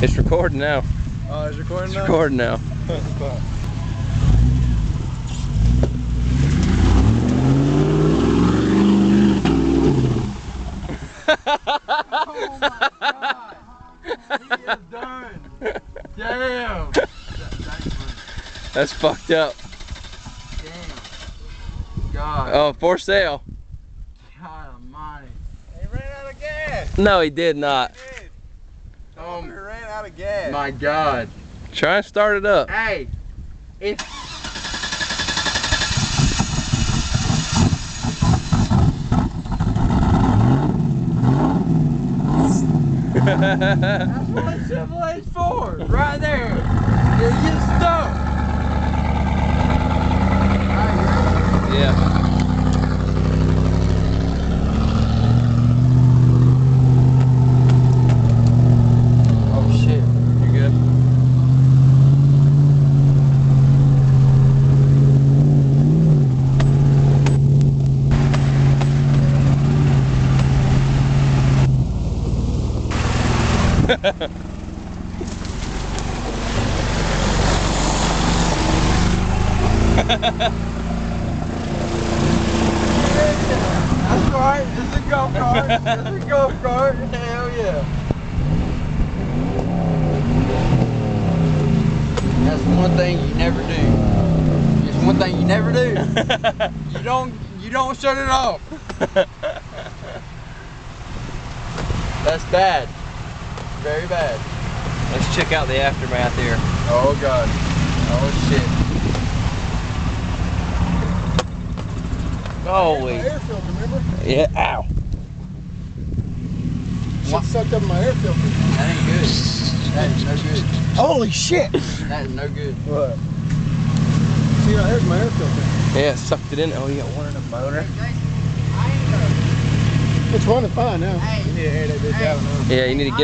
It's recording now. Oh, it's recording now? It's recording now. Oh my god! He is done! Damn! That's fucked up. Damn. God. Oh, for sale. God almighty. He ran out of gas! No, he did not. He did. He ran out of gas. My god. Try and start it up. Hey! If that's what a Chevrolet's for, right there. You get stuck. Alright, Yeah. oh shit. You good? That's right, it's a go-kart. It's a go-kart. Hell yeah. That's one thing you never do. It's one thing you never do. You don't shut it off. That's bad. Very bad. Let's check out the aftermath here. Oh god. Oh shit. Holy. My air filter, remember? Yeah, ow. Shit sucked up my air filter. That ain't good. That is no good. Holy shit! That is no good. What? See, there's my air filter. Yeah, sucked it in. Oh, you got one in the motor. It's running fine now. You need to air that bitch out now. Yeah, you need to get